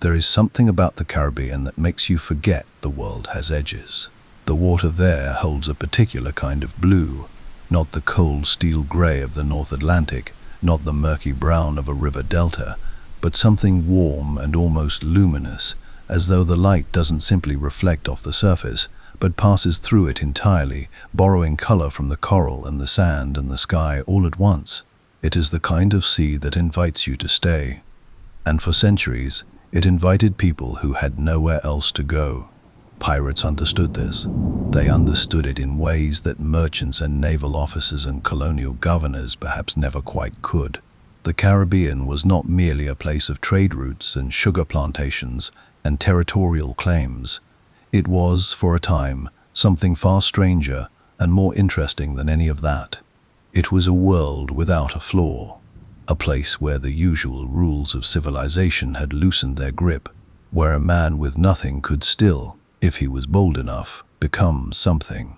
There is something about the Caribbean that makes you forget the world has edges. The water there holds a particular kind of blue, not the cold steel gray of the North Atlantic, not the murky brown of a river delta, but something warm and almost luminous, as though the light doesn't simply reflect off the surface, but passes through it entirely, borrowing color from the coral and the sand and the sky all at once. It is the kind of sea that invites you to stay. And for centuries, it invited people who had nowhere else to go. Pirates understood this. They understood it in ways that merchants and naval officers and colonial governors perhaps never quite could. The Caribbean was not merely a place of trade routes and sugar plantations and territorial claims. It was, for a time, something far stranger and more interesting than any of that. It was a world without a flaw, a place where the usual rules of civilization had loosened their grip, where a man with nothing could still, if he was bold enough, become something,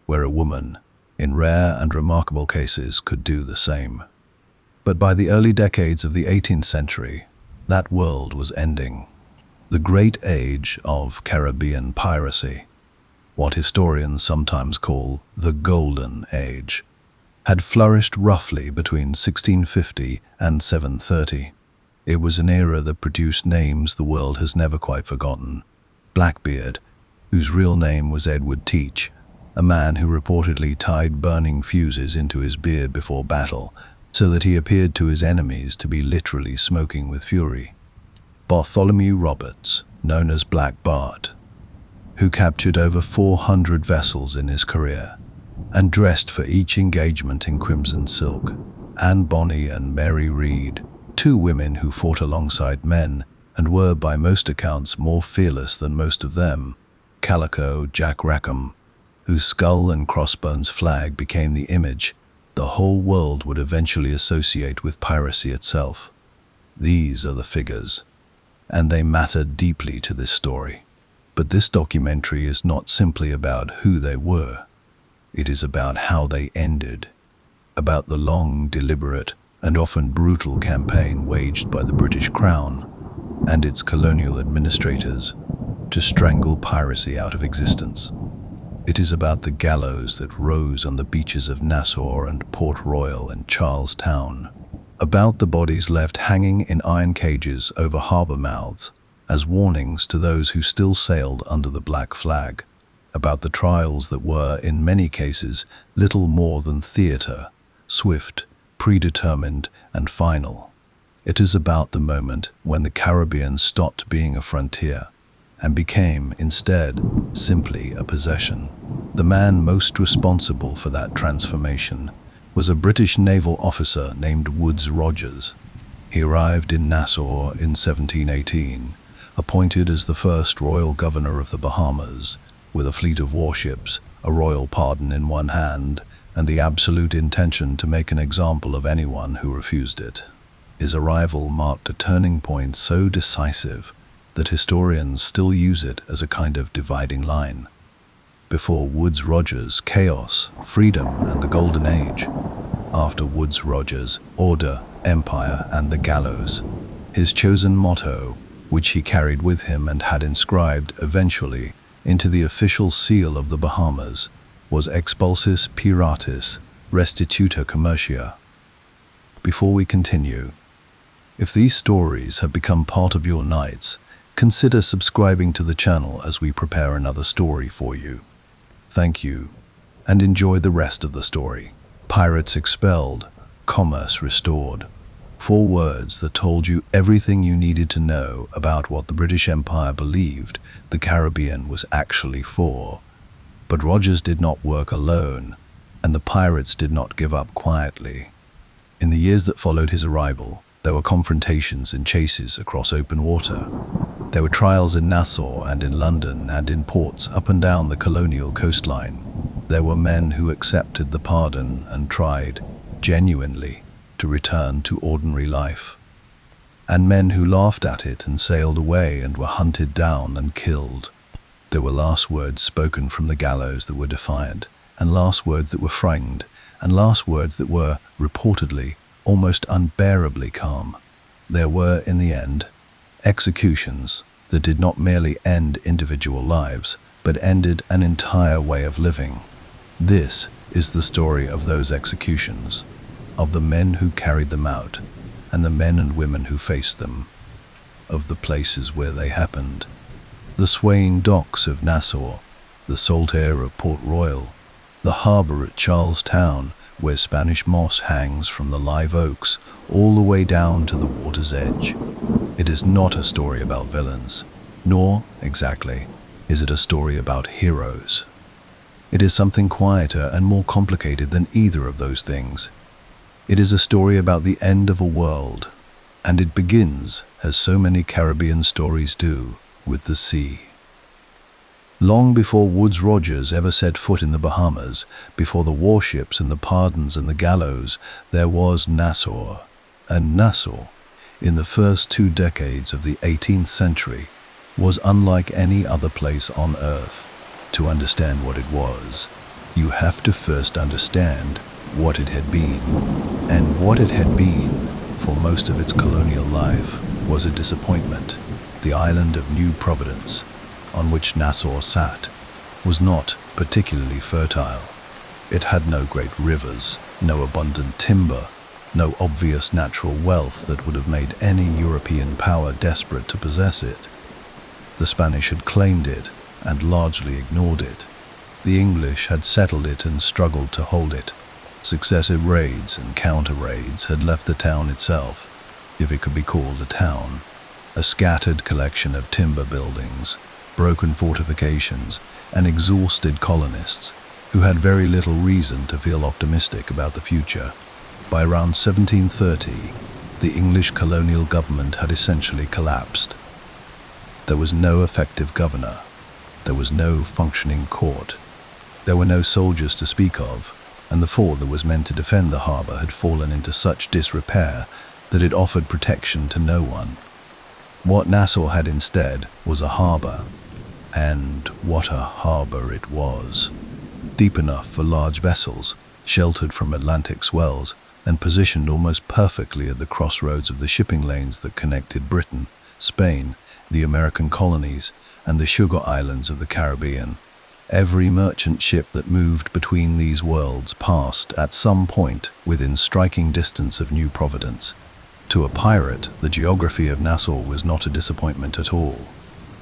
where a woman, in rare and remarkable cases, could do the same. But by the early decades of the 18th century, that world was ending. The great age of Caribbean piracy, what historians sometimes call the Golden Age, had flourished roughly between 1650 and 730. It was an era that produced names the world has never quite forgotten. Blackbeard, whose real name was Edward Teach, a man who reportedly tied burning fuses into his beard before battle, so that he appeared to his enemies to be literally smoking with fury. Bartholomew Roberts, known as Black Bart, who captured over 400 vessels in his career, and dressed for each engagement in crimson silk. Anne Bonny and Mary Read, two women who fought alongside men and were by most accounts more fearless than most of them. Calico Jack Rackham, whose skull and crossbones flag became the image the whole world would eventually associate with piracy itself. These are the figures, and they matter deeply to this story. But this documentary is not simply about who they were. It is about how they ended, about the long, deliberate, and often brutal campaign waged by the British Crown and its colonial administrators to strangle piracy out of existence. It is about the gallows that rose on the beaches of Nassau and Port Royal and Charlestown, about the bodies left hanging in iron cages over harbor mouths as warnings to those who still sailed under the black flag, about the trials that were, in many cases, little more than theater, swift, predetermined, and final. It is about the moment when the Caribbean stopped being a frontier and became, instead, simply a possession. The man most responsible for that transformation was a British naval officer named Woodes Rogers. He arrived in Nassau in 1718, appointed as the first royal governor of the Bahamas, with a fleet of warships, a royal pardon in one hand, and the absolute intention to make an example of anyone who refused it. His arrival marked a turning point so decisive that historians still use it as a kind of dividing line. Before Woodes Rogers, chaos, freedom, and the Golden Age. After Woodes Rogers, order, empire, and the gallows. His chosen motto, which he carried with him and had inscribed, eventually, into the official seal of the Bahamas, was Expulsus Piratis, Restituta Commercia. Before we continue, if these stories have become part of your nights, consider subscribing to the channel as we prepare another story for you. Thank you, and enjoy the rest of the story. Pirates expelled, commerce restored. 4 words that told you everything you needed to know about what the British Empire believed the Caribbean was actually for. But Rogers did not work alone, and the pirates did not give up quietly. In the years that followed his arrival, there were confrontations and chases across open water. There were trials in Nassau and in London and in ports up and down the colonial coastline. There were men who accepted the pardon and tried, genuinely, to return to ordinary life. And men who laughed at it and sailed away and were hunted down and killed. There were last words spoken from the gallows that were defiant, and last words that were frightened, and last words that were, reportedly, almost unbearably calm. There were, in the end, Executions that did not merely end individual lives, but ended an entire way of living. This is the story of those executions, of the men who carried them out, and the men and women who faced them, of the places where they happened. The swaying docks of Nassau, the salt air of Port Royal, the harbour at Charlestown, where Spanish moss hangs from the live oaks all the way down to the water's edge. It is not a story about villains, nor, exactly, is it a story about heroes. It is something quieter and more complicated than either of those things. It is a story about the end of a world, and it begins, as so many Caribbean stories do, with the sea. Long before Woodes Rogers ever set foot in the Bahamas, before the warships and the pardons and the gallows, there was Nassau. And Nassau, in the first 2 decades of the 18th century, was unlike any other place on earth. To understand what it was, you have to first understand what it had been. And what it had been, for most of its colonial life, was a disappointment. The island of New Providence, on which Nassau sat, was not particularly fertile. It had no great rivers, no abundant timber, no obvious natural wealth that would have made any European power desperate to possess it. The Spanish had claimed it and largely ignored it. The English had settled it and struggled to hold it. Successive raids and counter-raids had left the town itself, if it could be called a town, a scattered collection of timber buildings, broken fortifications, and exhausted colonists who had very little reason to feel optimistic about the future. By around 1730, the English colonial government had essentially collapsed. There was no effective governor. There was no functioning court. There were no soldiers to speak of, and the fort that was meant to defend the harbour had fallen into such disrepair that it offered protection to no one. What Nassau had instead was a harbour, and what a harbour it was. Deep enough for large vessels, sheltered from Atlantic swells, and positioned almost perfectly at the crossroads of the shipping lanes that connected Britain, Spain, the American colonies, and the sugar islands of the Caribbean. Every merchant ship that moved between these worlds passed, at some point, within striking distance of New Providence. To a pirate, the geography of Nassau was not a disappointment at all.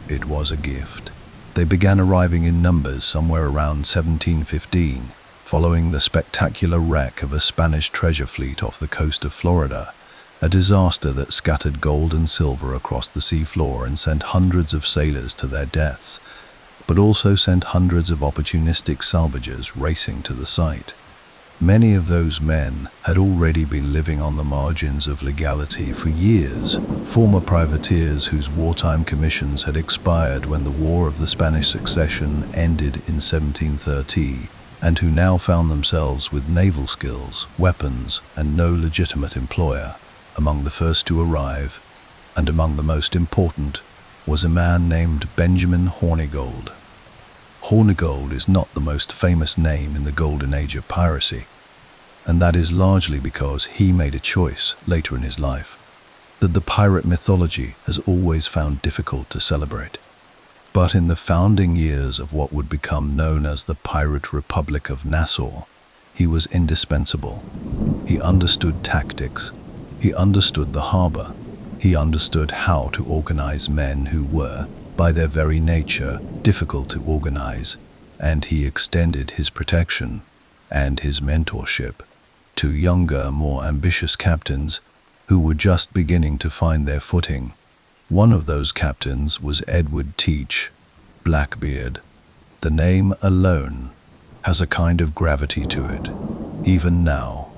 It was a gift. They began arriving in numbers somewhere around 1715, following the spectacular wreck of a Spanish treasure fleet off the coast of Florida, a disaster that scattered gold and silver across the seafloor and sent hundreds of sailors to their deaths, but also sent hundreds of opportunistic salvagers racing to the site. Many of those men had already been living on the margins of legality for years, former privateers whose wartime commissions had expired when the War of the Spanish Succession ended in 1730, and who now found themselves with naval skills, weapons, and no legitimate employer. Among the first to arrive, and among the most important, was a man named Benjamin Hornigold. Hornigold is not the most famous name in the golden age of piracy, and that is largely because he made a choice later in his life that the pirate mythology has always found difficult to celebrate. But in the founding years of what would become known as the Pirate Republic of Nassau, he was indispensable. He understood tactics, he understood the harbour, he understood how to organize men who were, by their very nature, difficult to organize, and he extended his protection and his mentorship to younger, more ambitious captains who were just beginning to find their footing. One of those captains was Edward Teach, Blackbeard. The name alone has a kind of gravity to it, even now,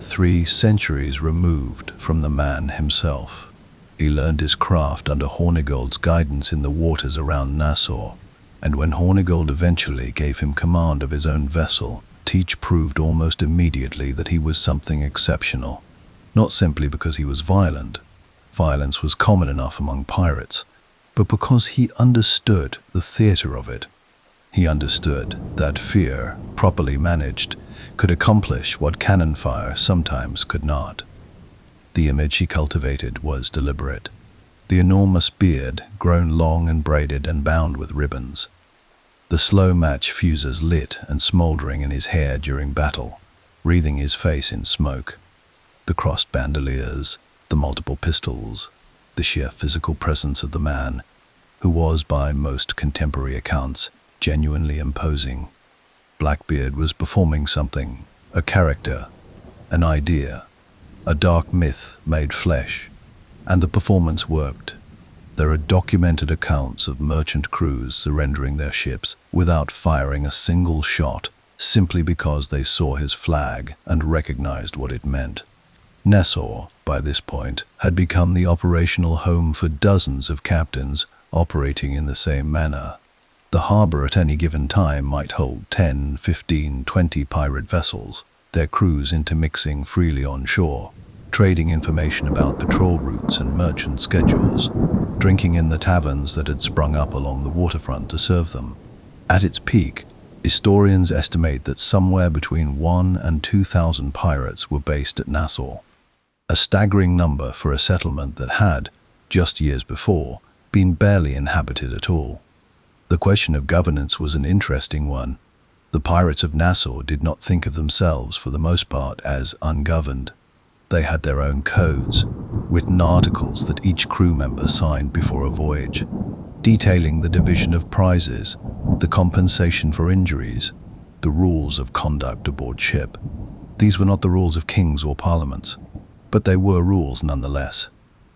3 centuries removed from the man himself. He learned his craft under Hornigold's guidance in the waters around Nassau, and when Hornigold eventually gave him command of his own vessel, Teach proved almost immediately that he was something exceptional, not simply because he was violent. Violence was common enough among pirates, but because he understood the theater of it. He understood that fear, properly managed, could accomplish what cannon fire sometimes could not. The image he cultivated was deliberate. the enormous beard grown long and braided and bound with ribbons, the slow match fuses lit and smouldering in his hair during battle, wreathing his face in smoke, the crossed bandoliers, the multiple pistols, the sheer physical presence of the man, who was, by most contemporary accounts, genuinely imposing. Blackbeard was performing something, a character, an idea, a dark myth made flesh, and the performance worked. There are documented accounts of merchant crews surrendering their ships without firing a single shot, simply because they saw his flag and recognized what it meant. Nassau, by this point, had become the operational home for dozens of captains operating in the same manner. The harbor at any given time might hold 10, 15, 20 pirate vessels, their crews intermixing freely on shore, trading information about patrol routes and merchant schedules, drinking in the taverns that had sprung up along the waterfront to serve them. At its peak, historians estimate that somewhere between 1,000 and 2,000 pirates were based at Nassau, a staggering number for a settlement that had, just years before, been barely inhabited at all. The question of governance was an interesting one. The pirates of Nassau did not think of themselves, for the most part, as ungoverned. They had their own codes, written articles that each crew member signed before a voyage, detailing the division of prizes, the compensation for injuries, the rules of conduct aboard ship. These were not the rules of kings or parliaments, but they were rules nonetheless,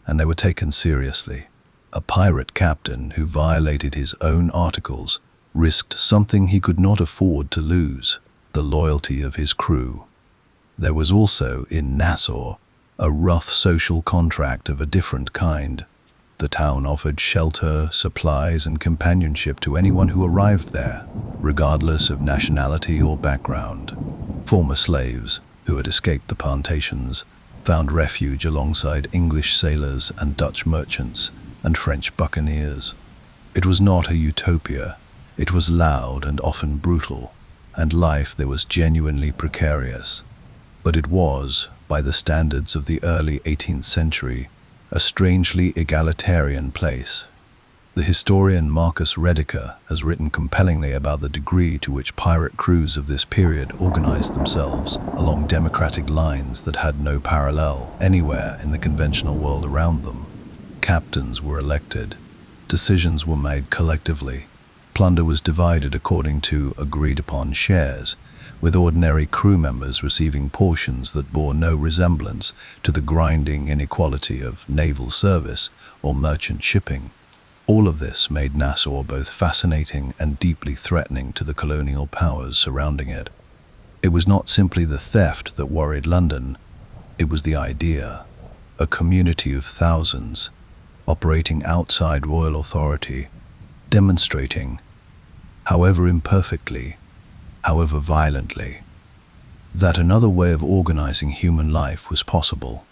and they were taken seriously. A pirate captain who violated his own articles risked something he could not afford to lose: the loyalty of his crew. There was also, in Nassau, a rough social contract of a different kind. The town offered shelter, supplies, and companionship to anyone who arrived there, regardless of nationality or background. Former slaves, who had escaped the plantations, found refuge alongside English sailors and Dutch merchants and French buccaneers. It was not a utopia. It was loud and often brutal, and life there was genuinely precarious. But it was, by the standards of the early 18th century, a strangely egalitarian place. The historian Marcus Rediker has written compellingly about the degree to which pirate crews of this period organized themselves along democratic lines that had no parallel anywhere in the conventional world around them. Captains were elected, decisions were made collectively, plunder was divided according to agreed-upon shares, with ordinary crew members receiving portions that bore no resemblance to the grinding inequality of naval service or merchant shipping. All of this made Nassau both fascinating and deeply threatening to the colonial powers surrounding it. It was not simply the theft that worried London, it was the idea, a community of thousands, operating outside royal authority, demonstrating, however imperfectly, however violently, that another way of organizing human life was possible,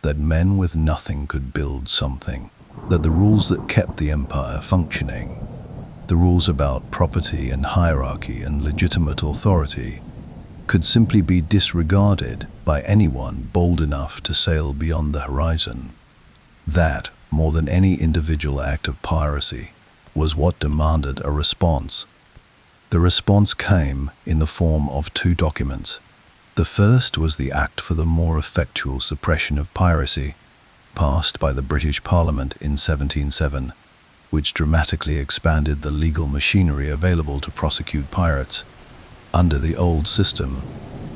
that men with nothing could build something, that the rules that kept the empire functioning, the rules about property and hierarchy and legitimate authority, could simply be disregarded by anyone bold enough to sail beyond the horizon. That, more than any individual act of piracy, was what demanded a response. The response came in the form of two documents. The first was the Act for the More Effectual Suppression of Piracy, passed by the British Parliament in 1707, which dramatically expanded the legal machinery available to prosecute pirates. Under the old system,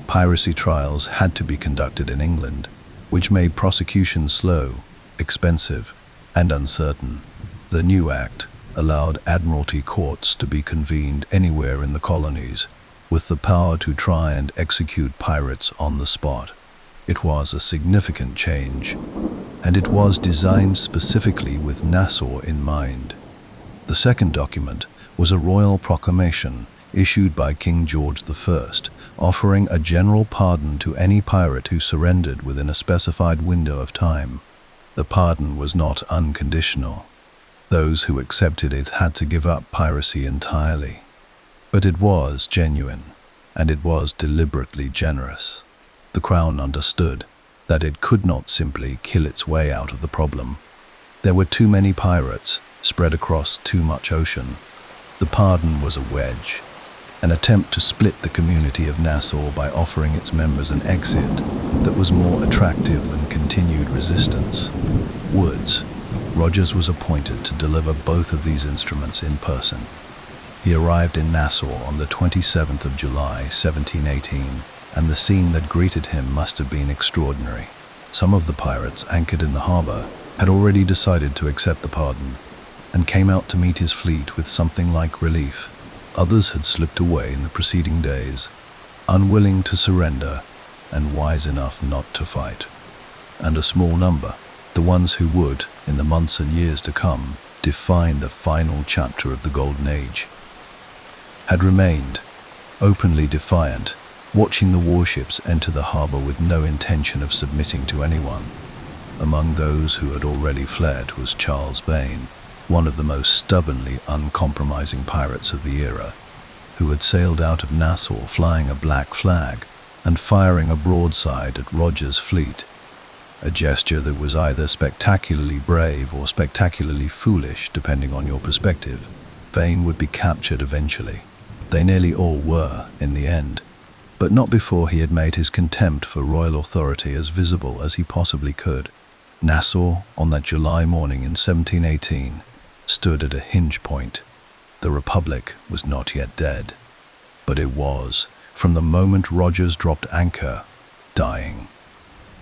piracy trials had to be conducted in England, which made prosecution slow, expensive, and uncertain. The new Act allowed admiralty courts to be convened anywhere in the colonies, with the power to try and execute pirates on the spot. It was a significant change, and it was designed specifically with Nassau in mind. The second document was a royal proclamation issued by King George I, offering a general pardon to any pirate who surrendered within a specified window of time. The pardon was not unconditional. Those who accepted it had to give up piracy entirely. But it was genuine, and it was deliberately generous. The Crown understood that it could not simply kill its way out of the problem. There were too many pirates spread across too much ocean. The pardon was a wedge, an attempt to split the community of Nassau by offering its members an exit that was more attractive than continued resistance. Woods. Rogers was appointed to deliver both of these instruments in person. He arrived in Nassau on the 27th of July, 1718, and the scene that greeted him must have been extraordinary. Some of the pirates anchored in the harbor had already decided to accept the pardon and came out to meet his fleet with something like relief. Others had slipped away in the preceding days, unwilling to surrender and wise enough not to fight. And a small number, the ones who would, in the months and years to come, define the final chapter of the Golden Age, had remained, openly defiant, watching the warships enter the harbor with no intention of submitting to anyone. Among those who had already fled was Charles Vane, one of the most stubbornly uncompromising pirates of the era, who had sailed out of Nassau flying a black flag and firing a broadside at Rogers' fleet, a gesture that was either spectacularly brave or spectacularly foolish, depending on your perspective. Vane would be captured eventually. They nearly all were, in the end, but not before he had made his contempt for royal authority as visible as he possibly could. Nassau, on that July morning in 1718, stood at a hinge point. The Republic was not yet dead, but it was, from the moment Rogers dropped anchor, dying.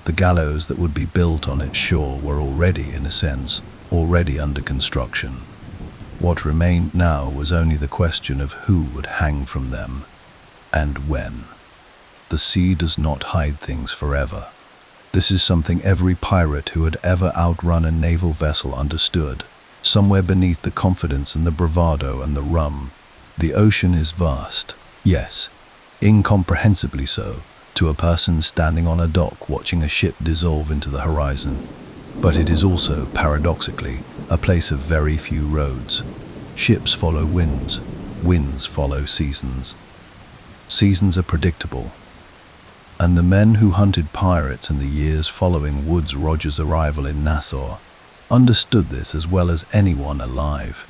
The gallows that would be built on its shore were already, in a sense, already under construction. What remained now was only the question of who would hang from them, and when. The sea does not hide things forever. This is something every pirate who had ever outrun a naval vessel understood. Somewhere beneath the confidence and the bravado and the rum, the ocean is vast, yes, incomprehensibly so, to a person standing on a dock watching a ship dissolve into the horizon. But it is also, paradoxically, a place of very few roads. Ships follow winds, winds follow seasons. Seasons are predictable. And the men who hunted pirates in the years following Woodes Rogers' arrival in Nassau understood this as well as anyone alive.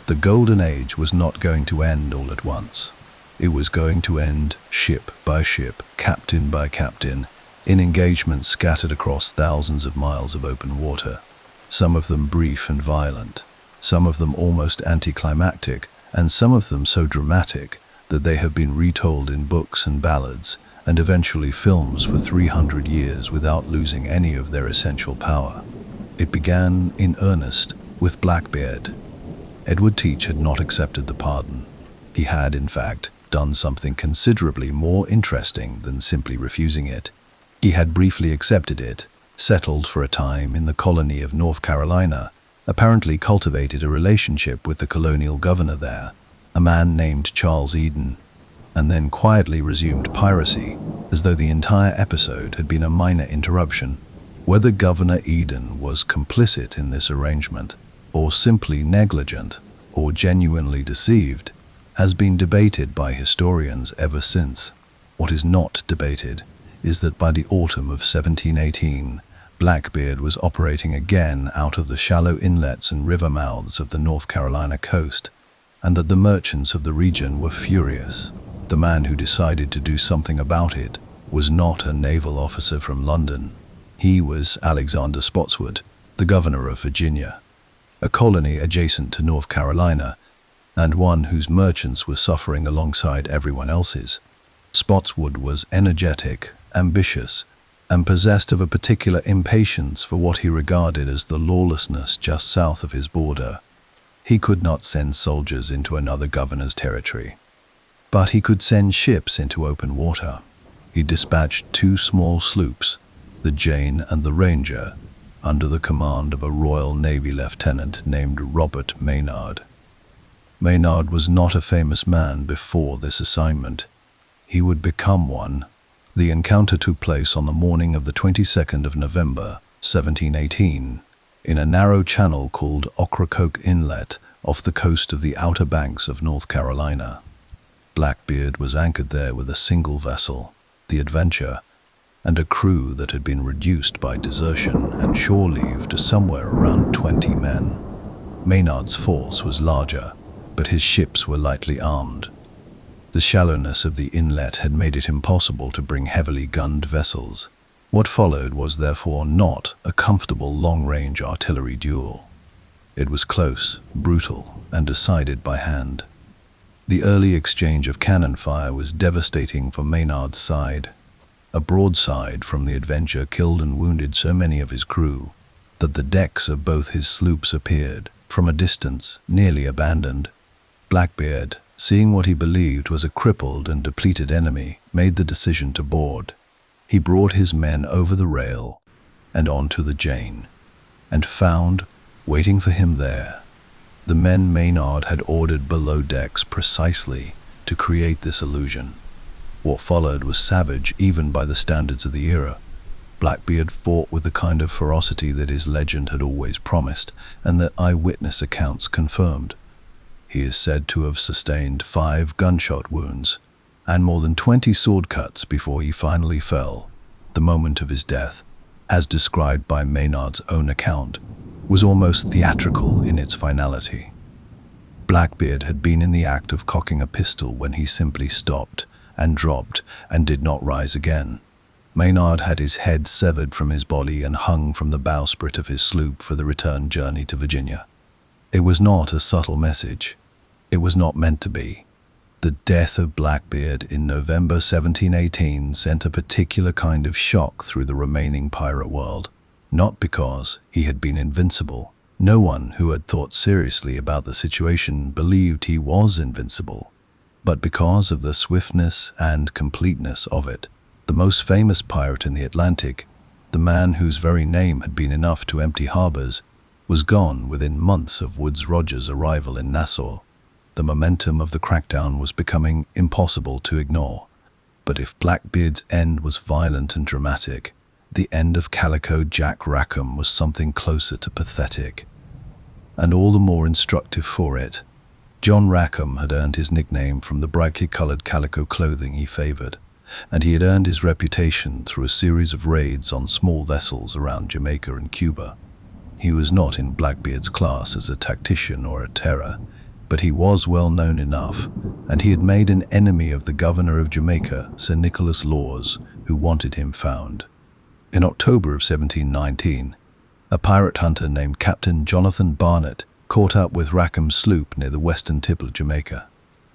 The Golden Age was not going to end all at once. It was going to end ship by ship, captain by captain, in engagements scattered across thousands of miles of open water, some of them brief and violent, some of them almost anticlimactic, and some of them so dramatic that they have been retold in books and ballads, and eventually films for 300 years without losing any of their essential power. It began, in earnest, with Blackbeard. Edward Teach had not accepted the pardon. He had, in fact, done something considerably more interesting than simply refusing it. He had briefly accepted it, settled for a time in the colony of North Carolina, apparently cultivated a relationship with the colonial governor there, a man named Charles Eden, and then quietly resumed piracy, as though the entire episode had been a minor interruption. Whether Governor Eden was complicit in this arrangement, or simply negligent, or genuinely deceived, has been debated by historians ever since. What is not debated is that by the autumn of 1718, Blackbeard was operating again out of the shallow inlets and river mouths of the North Carolina coast, and that the merchants of the region were furious. The man who decided to do something about it was not a naval officer from London. He was Alexander Spotswood, the governor of Virginia, a colony adjacent to North Carolina, and one whose merchants were suffering alongside everyone else's. Spotswood was energetic, ambitious, and possessed of a particular impatience for what he regarded as the lawlessness just south of his border. He could not send soldiers into another governor's territory, but he could send ships into open water. He dispatched 2 small sloops, the Jane and the Ranger, under the command of a Royal Navy lieutenant named Robert Maynard. Maynard was not a famous man before this assignment. He would become one. The encounter took place on the morning of the 22nd of November, 1718, in a narrow channel called Ocracoke Inlet off the coast of the Outer Banks of North Carolina. Blackbeard was anchored there with a single vessel, the Adventure, and a crew that had been reduced by desertion and shore leave to somewhere around 20 men. Maynard's force was larger, but his ships were lightly armed. The shallowness of the inlet had made it impossible to bring heavily gunned vessels. What followed was therefore not a comfortable long-range artillery duel. It was close, brutal, and decided by hand. The early exchange of cannon fire was devastating for Maynard's side. A broadside from the Adventure killed and wounded so many of his crew that the decks of both his sloops appeared, from a distance, nearly abandoned. Blackbeard, seeing what he believed was a crippled and depleted enemy, made the decision to board. He brought his men over the rail and onto the Jane, and found, waiting for him there, the men Maynard had ordered below decks precisely to create this illusion. What followed was savage even by the standards of the era. Blackbeard fought with the kind of ferocity that his legend had always promised, and that eyewitness accounts confirmed. He is said to have sustained 5 gunshot wounds and more than 20 sword cuts before he finally fell. The moment of his death, as described by Maynard's own account, was almost theatrical in its finality. Blackbeard had been in the act of cocking a pistol when he simply stopped and dropped and did not rise again. Maynard had his head severed from his body and hung from the bowsprit of his sloop for the return journey to Virginia. It was not a subtle message. It was not meant to be. The death of Blackbeard in November 1718 sent a particular kind of shock through the remaining pirate world. Not because he had been invincible. No one who had thought seriously about the situation believed he was invincible, but because of the swiftness and completeness of it. The most famous pirate in the Atlantic, the man whose very name had been enough to empty harbors, was gone within months of Woodes Rogers' arrival in Nassau. The momentum of the crackdown was becoming impossible to ignore. But if Blackbeard's end was violent and dramatic, the end of Calico Jack Rackham was something closer to pathetic, and all the more instructive for it. John Rackham had earned his nickname from the brightly colored calico clothing he favored, and he had earned his reputation through a series of raids on small vessels around Jamaica and Cuba. He was not in Blackbeard's class as a tactician or a terror, but he was well known enough, and he had made an enemy of the governor of Jamaica, Sir Nicholas Laws, who wanted him found. In October of 1719, a pirate hunter named Captain Jonathan Barnett caught up with Rackham's sloop near the western tip of Jamaica.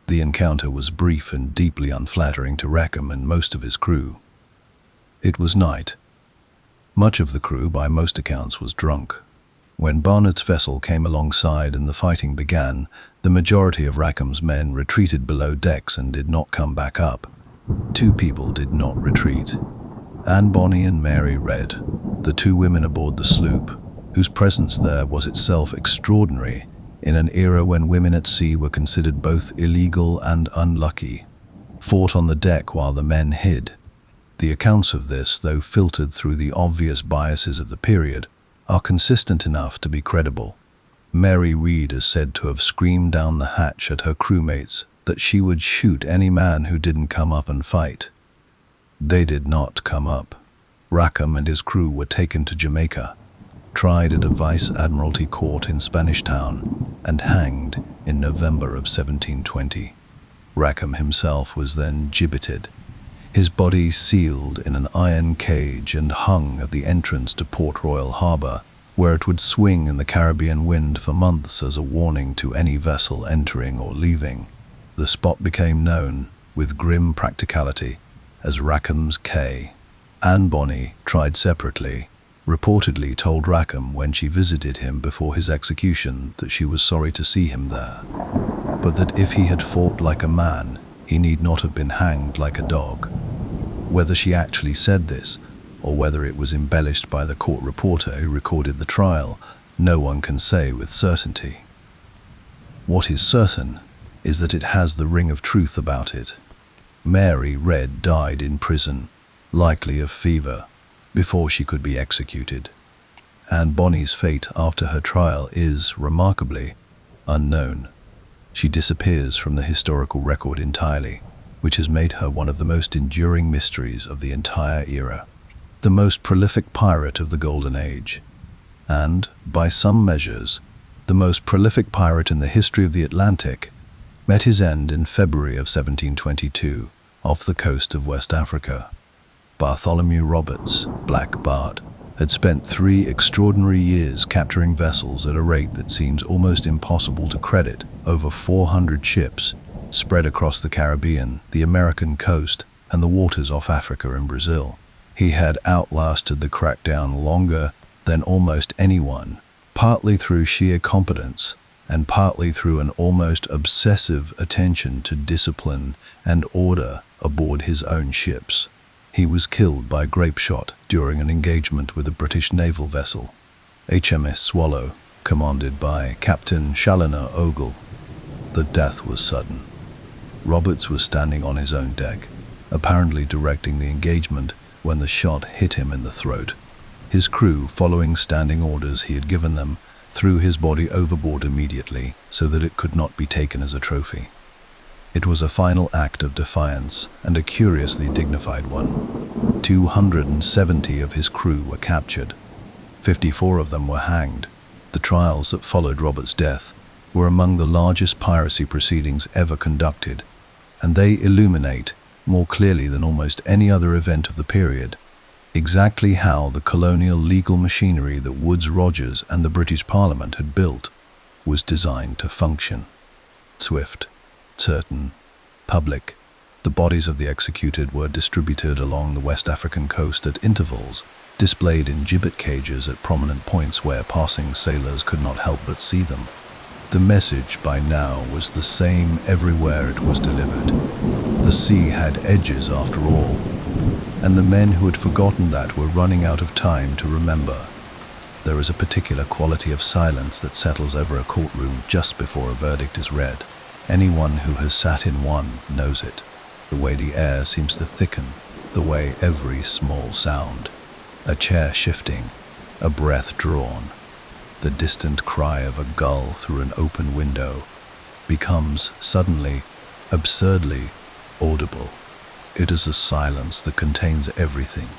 The encounter was brief and deeply unflattering to Rackham and most of his crew. It was night. Much of the crew, by most accounts, was drunk. When Barnett's vessel came alongside and the fighting began, the majority of Rackham's men retreated below decks and did not come back up. 2 people did not retreat. Anne Bonny and Mary Red, the 2 women aboard the sloop, whose presence there was itself extraordinary in an era when women at sea were considered both illegal and unlucky, fought on the deck while the men hid. The accounts of this, though filtered through the obvious biases of the period, are consistent enough to be credible. Mary Read is said to have screamed down the hatch at her crewmates that she would shoot any man who didn't come up and fight. They did not come up. Rackham and his crew were taken to Jamaica, tried at a Vice Admiralty court in Spanish Town, and hanged in November of 1720. Rackham himself was then gibbeted, his body sealed in an iron cage and hung at the entrance to Port Royal Harbor, where it would swing in the Caribbean wind for months as a warning to any vessel entering or leaving. The spot became known, with grim practicality, as Rackham's Cay. Anne Bonny, tried separately, reportedly told Rackham when she visited him before his execution that she was sorry to see him there, but that if he had fought like a man, he need not have been hanged like a dog. Whether she actually said this, or whether it was embellished by the court reporter who recorded the trial, no one can say with certainty. What is certain is that it has the ring of truth about it. Mary Red died in prison, likely of fever, before she could be executed. Anne Bonny's fate after her trial is, remarkably, unknown. She disappears from the historical record entirely, which has made her one of the most enduring mysteries of the entire era. the most prolific pirate of the Golden Age, and, by some measures, the most prolific pirate in the history of the Atlantic, met his end in February of 1722 off the coast of West Africa. Bartholomew Roberts, Black Bart, had spent 3 extraordinary years capturing vessels at a rate that seems almost impossible to credit, over 400 ships, spread across the Caribbean, the American coast, and the waters off Africa and Brazil. He had outlasted the crackdown longer than almost anyone, partly through sheer competence and partly through an almost obsessive attention to discipline and order aboard his own ships. He was killed by grape shot during an engagement with a British naval vessel, HMS Swallow, commanded by Captain Challoner Ogle. The death was sudden. Roberts was standing on his own deck, apparently directing the engagement, when the shot hit him in the throat. His crew, following standing orders he had given them, threw his body overboard immediately so that it could not be taken as a trophy. It was a final act of defiance, and a curiously dignified one. 270 of his crew were captured. 54 of them were hanged. The trials that followed Roberts' death were among the largest piracy proceedings ever conducted, and they illuminate, more clearly than almost any other event of the period, exactly how the colonial legal machinery that Woodes Rogers and the British Parliament had built was designed to function. Swift, certain, public, the bodies of the executed were distributed along the West African coast at intervals, displayed in gibbet cages at prominent points where passing sailors could not help but see them. The message by now was the same everywhere it was delivered. The sea had edges after all, and the men who had forgotten that were running out of time to remember. There is a particular quality of silence that settles over a courtroom just before a verdict is read. Anyone who has sat in one knows it. The way the air seems to thicken, the way every small sound, a chair shifting, a breath drawn, the distant cry of a gull through an open window, becomes suddenly, absurdly audible. It is a silence that contains everything,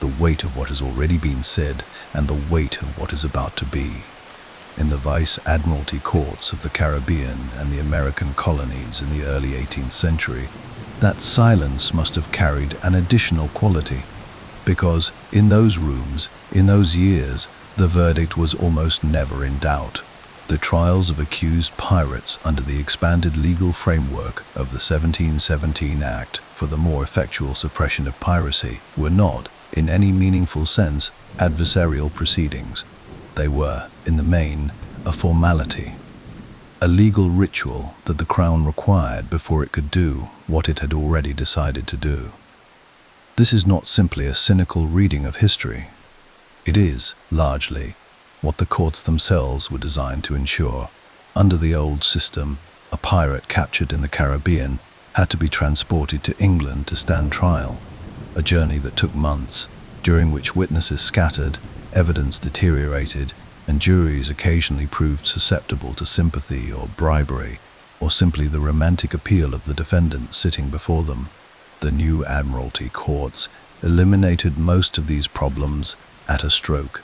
the weight of what has already been said and the weight of what is about to be. In the Vice Admiralty courts of the Caribbean and the American colonies in the early 18th century, that silence must have carried an additional quality, because in those rooms, in those years, the verdict was almost never in doubt. The trials of accused pirates under the expanded legal framework of the 1717 Act for the more effectual suppression of piracy were not, in any meaningful sense, adversarial proceedings. They were, in the main, a formality, a legal ritual that the Crown required before it could do what it had already decided to do. This is not simply a cynical reading of history. It is, largely, what the courts themselves were designed to ensure. Under the old system, a pirate captured in the Caribbean had to be transported to England to stand trial, a journey that took months, during which witnesses scattered, evidence deteriorated, and juries occasionally proved susceptible to sympathy or bribery, or simply the romantic appeal of the defendant sitting before them. The new Admiralty courts eliminated most of these problems at a stroke.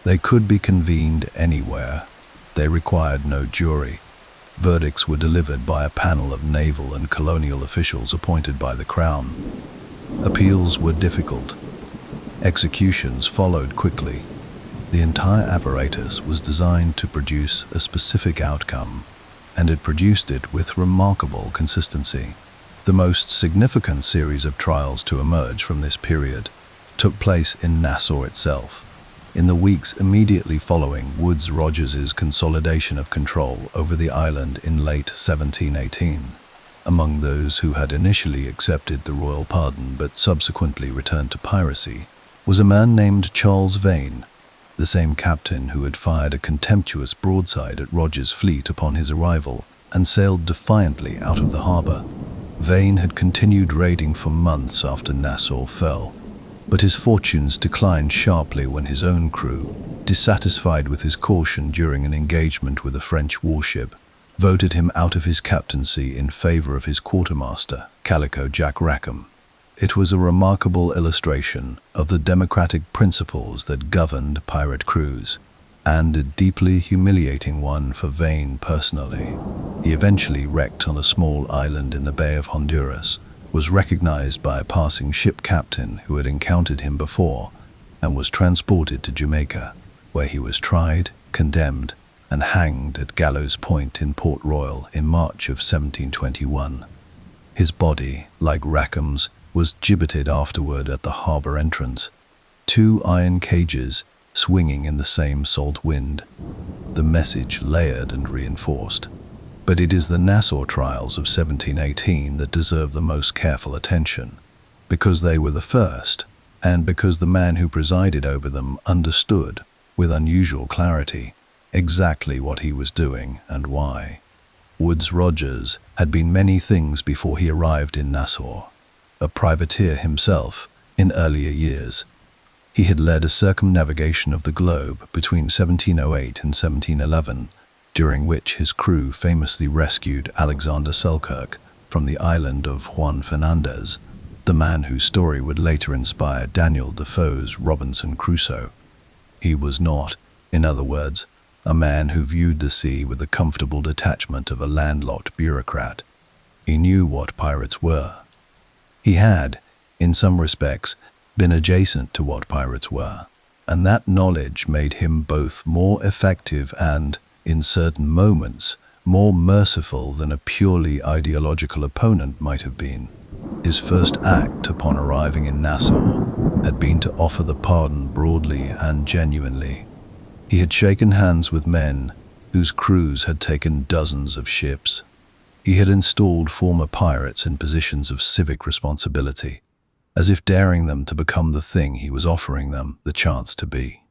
They could be convened anywhere. They required no jury. Verdicts were delivered by a panel of naval and colonial officials appointed by the Crown. Appeals were difficult. Executions followed quickly. The entire apparatus was designed to produce a specific outcome, and it produced it with remarkable consistency. The most significant series of trials to emerge from this period took place in Nassau itself, in the weeks immediately following Woodes Rogers's consolidation of control over the island in late 1718. Among those who had initially accepted the royal pardon but subsequently returned to piracy was a man named Charles Vane, the same captain who had fired a contemptuous broadside at Rogers' fleet upon his arrival and sailed defiantly out of the harbor. Vane had continued raiding for months after Nassau fell, but his fortunes declined sharply when his own crew, dissatisfied with his caution during an engagement with a French warship, voted him out of his captaincy in favor of his quartermaster, Calico Jack Rackham. It was a remarkable illustration of the democratic principles that governed pirate crews, and a deeply humiliating one for Vane personally. He eventually wrecked on a small island in the Bay of Honduras, was recognized by a passing ship captain who had encountered him before, and was transported to Jamaica, where he was tried, condemned, and hanged at Gallows Point in Port Royal in March of 1721. His body, like Rackham's, was gibbeted afterward at the harbour entrance, 2 iron cages swinging in the same salt wind, the message layered and reinforced. But it is the Nassau trials of 1718 that deserve the most careful attention, because they were the first, and because the man who presided over them understood, with unusual clarity, exactly what he was doing and why. Woodes Rogers had been many things before he arrived in Nassau. A privateer himself in earlier years, he had led a circumnavigation of the globe between 1708 and 1711, during which his crew famously rescued Alexander Selkirk from the island of Juan Fernandez, the man whose story would later inspire Daniel Defoe's Robinson Crusoe. He was not, in other words, a man who viewed the sea with the comfortable detachment of a landlocked bureaucrat. He knew what pirates were. He had, in some respects, been adjacent to what pirates were, and that knowledge made him both more effective and, in certain moments, more merciful than a purely ideological opponent might have been. His first act upon arriving in Nassau had been to offer the pardon broadly and genuinely. He had shaken hands with men whose crews had taken dozens of ships. He had installed former pirates in positions of civic responsibility, as if daring them to become the thing he was offering them the chance to be.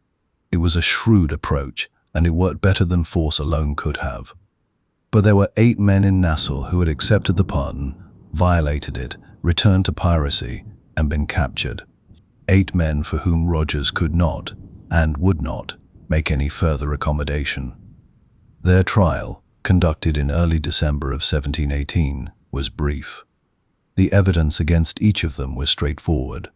It was a shrewd approach, and it worked better than force alone could have. But there were 8 men in Nassau who had accepted the pardon, violated it, returned to piracy, and been captured. 8 men for whom Rogers could not, and would not, make any further accommodation. Their trial, conducted in early December of 1718, was brief. The evidence against each of them was straightforward.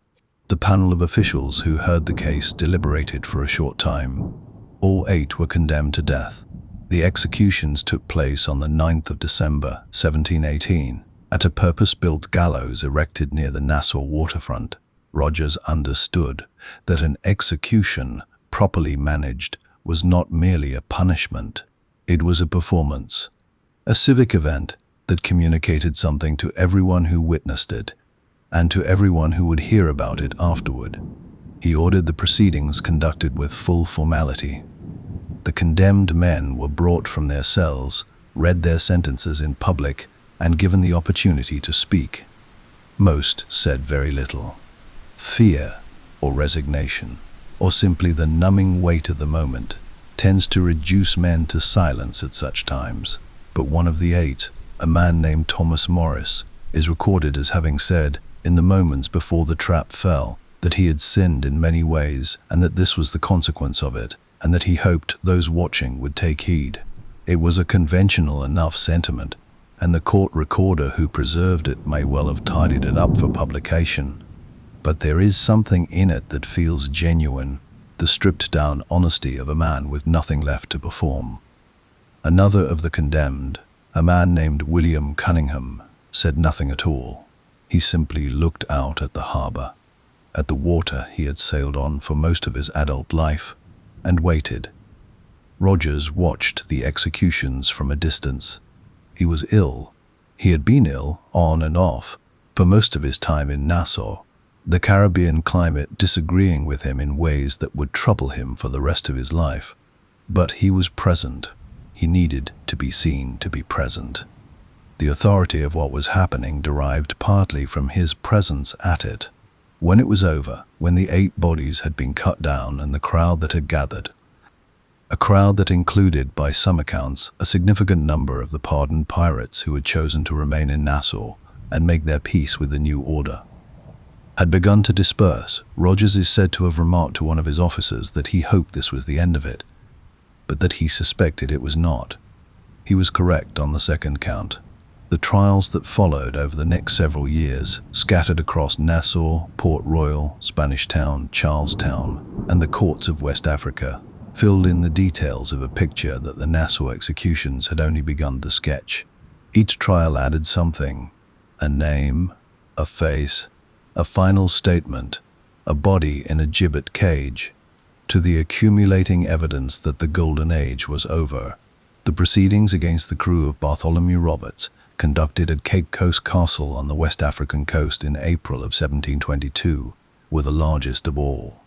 The panel of officials who heard the case deliberated for a short time. All 8 were condemned to death. The executions took place on the 9th of December, 1718, at a purpose-built gallows erected near the Nassau waterfront. Rogers understood that an execution, properly managed, was not merely a punishment. It was a performance, a civic event that communicated something to everyone who witnessed it, and to everyone who would hear about it afterward. He ordered the proceedings conducted with full formality. The condemned men were brought from their cells, read their sentences in public, and given the opportunity to speak. Most said very little. Fear, or resignation, or simply the numbing weight of the moment, tends to reduce men to silence at such times. But one of the 8, a man named Thomas Morris, is recorded as having said, in the moments before the trap fell, that he had sinned in many ways, and that this was the consequence of it, and that he hoped those watching would take heed. It was a conventional enough sentiment, and the court recorder who preserved it may well have tidied it up for publication. But there is something in it that feels genuine, the stripped-down honesty of a man with nothing left to perform. Another of the condemned, a man named William Cunningham, said nothing at all. He simply looked out at the harbour, at the water he had sailed on for most of his adult life, and waited. Rogers watched the executions from a distance. He was ill. He had been ill, on and off, for most of his time in Nassau, the Caribbean climate disagreeing with him in ways that would trouble him for the rest of his life. But he was present. He needed to be seen to be present. The authority of what was happening derived partly from his presence at it. When it was over, when the 8 bodies had been cut down and the crowd that had gathered, a crowd that included, by some accounts, a significant number of the pardoned pirates who had chosen to remain in Nassau and make their peace with the new order, had begun to disperse, Rogers is said to have remarked to one of his officers that he hoped this was the end of it, but that he suspected it was not. He was correct on the second count. The trials that followed over the next several years, scattered across Nassau, Port Royal, Spanish Town, Charlestown, and the courts of West Africa, filled in the details of a picture that the Nassau executions had only begun to sketch. Each trial added something: a name, a face, a final statement, a body in a gibbet cage, to the accumulating evidence that the Golden Age was over. The proceedings against the crew of Bartholomew Roberts, conducted at Cape Coast Castle on the West African coast in April of 1722, were the largest of all.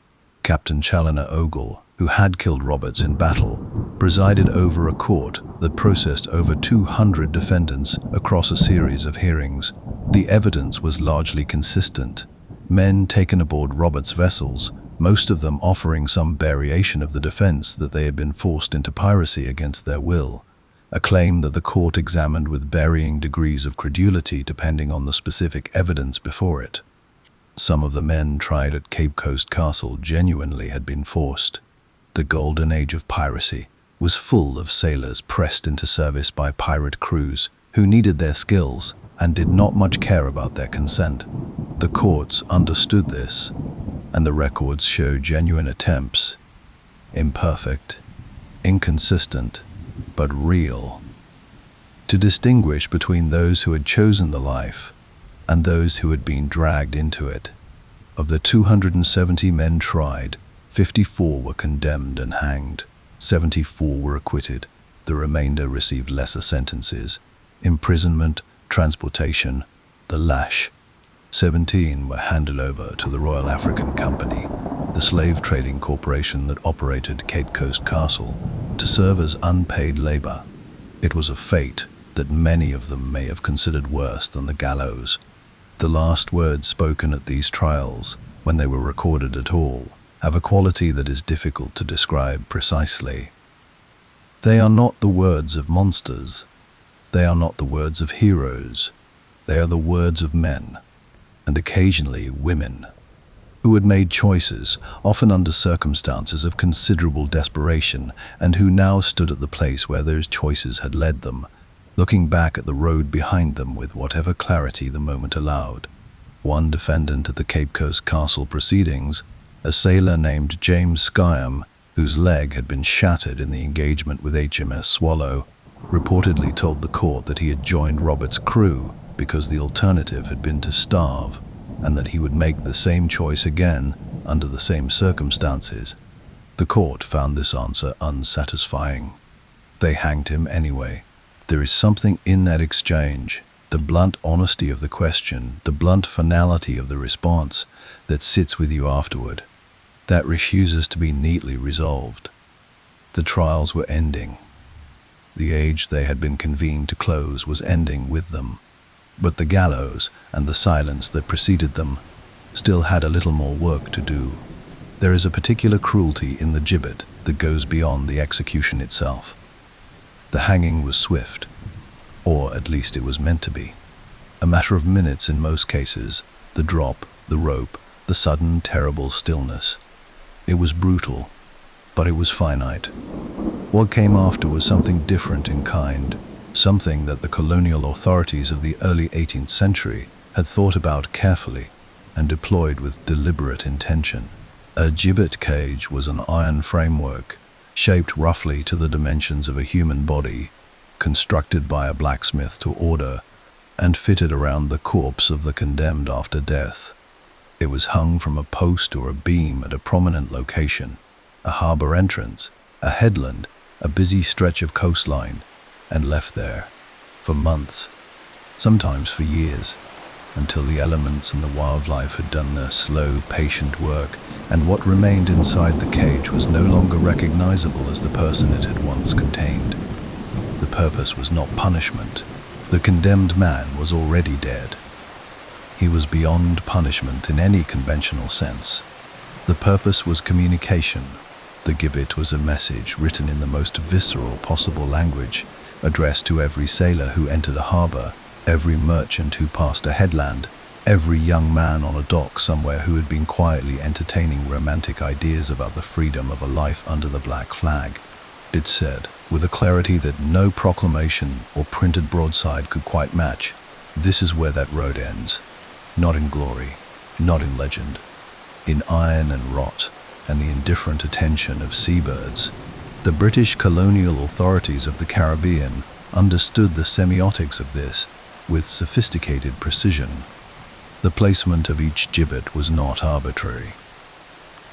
Captain Challoner Ogle, who had killed Roberts in battle, presided over a court that processed over 200 defendants across a series of hearings. The evidence was largely consistent. Men taken aboard Roberts' vessels, most of them offering some variation of the defense that they had been forced into piracy against their will, a claim that the court examined with varying degrees of credulity depending on the specific evidence before it. Some of the men tried at Cape Coast Castle genuinely had been forced. The golden age of piracy was full of sailors pressed into service by pirate crews who needed their skills and did not much care about their consent. The courts understood this, and the records show genuine attempts, imperfect, inconsistent, but real, to distinguish between those who had chosen the life and those who had been dragged into it. Of the 270 men tried, 54 were condemned and hanged, 74 were acquitted. The remainder received lesser sentences: imprisonment, transportation, the lash. 17 were handed over to the Royal African Company, the slave trading corporation that operated Cape Coast Castle, to serve as unpaid labor. It was a fate that many of them may have considered worse than the gallows. The last words spoken at these trials, when they were recorded at all, have a quality that is difficult to describe precisely. They are not the words of monsters. They are not the words of heroes. They are the words of men, and occasionally women, who had made choices, often under circumstances of considerable desperation, and who now stood at the place where those choices had led them, looking back at the road behind them with whatever clarity the moment allowed. One defendant at the Cape Coast Castle proceedings, a sailor named James Skyam, whose leg had been shattered in the engagement with HMS Swallow, reportedly told the court that he had joined Roberts' crew because the alternative had been to starve, and that he would make the same choice again under the same circumstances. The court found this answer unsatisfying. They hanged him anyway. There is something in that exchange, the blunt honesty of the question, the blunt finality of the response, that sits with you afterward, that refuses to be neatly resolved. The trials were ending. The age they had been convened to close was ending with them. But the gallows and the silence that preceded them still had a little more work to do. There is a particular cruelty in the gibbet that goes beyond the execution itself. The hanging was swift, or at least it was meant to be. A matter of minutes in most cases, the drop, the rope, the sudden terrible stillness. It was brutal, but it was finite. What came after was something different in kind, something that the colonial authorities of the early 18th century had thought about carefully and deployed with deliberate intention. A gibbet cage was an iron framework, shaped roughly to the dimensions of a human body, constructed by a blacksmith to order, and fitted around the corpse of the condemned after death. It was hung from a post or a beam at a prominent location, a harbor entrance, a headland, a busy stretch of coastline, and left there for months, sometimes for years, until the elements and the wildlife had done their slow, patient work, and what remained inside the cage was no longer recognizable as the person it had once contained. The purpose was not punishment. The condemned man was already dead. He was beyond punishment in any conventional sense. The purpose was communication. The gibbet was a message written in the most visceral possible language, addressed to every sailor who entered a harbor, every merchant who passed a headland, every young man on a dock somewhere who had been quietly entertaining romantic ideas about the freedom of a life under the black flag. it said, with a clarity that no proclamation or printed broadside could quite match. This is where that road ends. Not in glory, not in legend, in iron and rot and the indifferent attention of seabirds. The British colonial authorities of the Caribbean understood the semiotics of this with sophisticated precision. The placement of each gibbet was not arbitrary.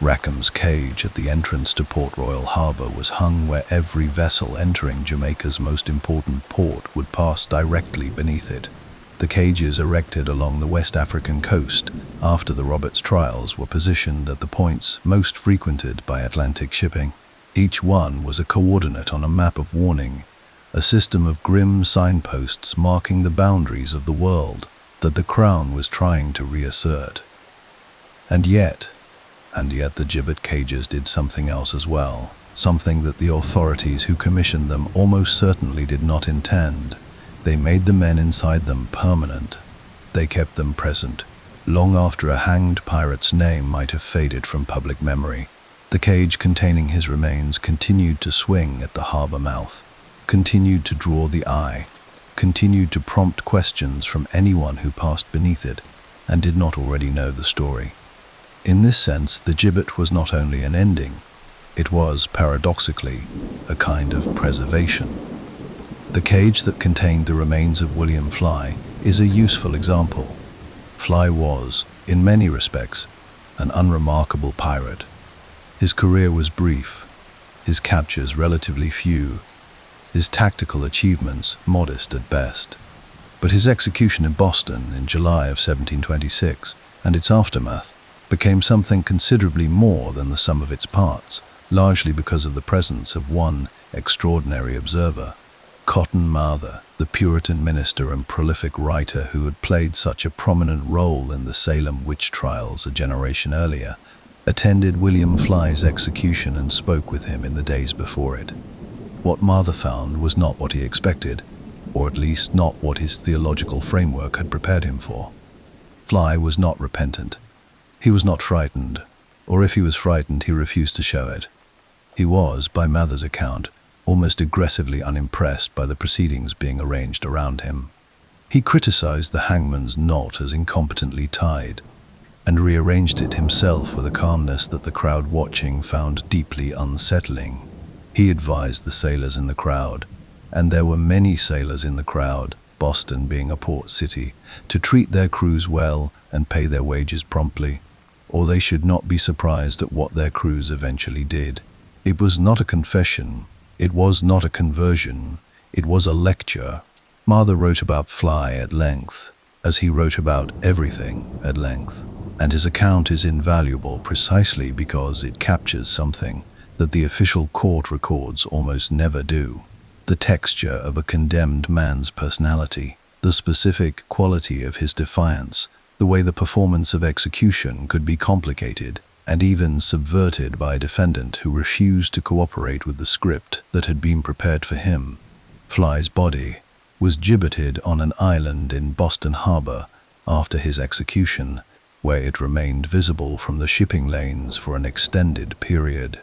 Rackham's cage at the entrance to Port Royal Harbour was hung where every vessel entering Jamaica's most important port would pass directly beneath it. The cages erected along the West African coast after the Roberts trials were positioned at the points most frequented by Atlantic shipping. Each one was a coordinate on a map of warning, a system of grim signposts marking the boundaries of the world that the Crown was trying to reassert. And yet the gibbet cages did something else as well, something that the authorities who commissioned them almost certainly did not intend. They made the men inside them permanent. They kept them present, long after a hanged pirate's name might have faded from public memory. The cage containing his remains continued to swing at the harbour mouth, continued to draw the eye, continued to prompt questions from anyone who passed beneath it and did not already know the story. In this sense, the gibbet was not only an ending, it was, paradoxically, a kind of preservation. The cage that contained the remains of William Fly is a useful example. Fly was, in many respects, an unremarkable pirate. His career was brief, his captures relatively few, his tactical achievements modest at best. But his execution in Boston in July of 1726 and its aftermath became something considerably more than the sum of its parts, largely because of the presence of one extraordinary observer. Cotton Mather, the Puritan minister and prolific writer who had played such a prominent role in the Salem witch trials a generation earlier, attended William Fly's execution and spoke with him in the days before it. What Mather found was not what he expected, or at least not what his theological framework had prepared him for. Fly was not repentant. He was not frightened, or if he was frightened, he refused to show it. He was, by Mather's account, almost aggressively unimpressed by the proceedings being arranged around him. He criticized the hangman's knot as incompetently tied, and rearranged it himself with a calmness that the crowd watching found deeply unsettling. He advised the sailors in the crowd, and there were many sailors in the crowd, Boston being a port city, to treat their crews well and pay their wages promptly, or they should not be surprised at what their crews eventually did. It was not a confession. It was not a conversion, it was a lecture. Mather wrote about Fly at length, as he wrote about everything at length, and his account is invaluable precisely because it captures something that the official court records almost never do: the texture of a condemned man's personality, the specific quality of his defiance, the way the performance of execution could be complicated and even subverted by a defendant who refused to cooperate with the script that had been prepared for him. Fly's body was gibbeted on an island in Boston Harbor after his execution, where it remained visible from the shipping lanes for an extended period.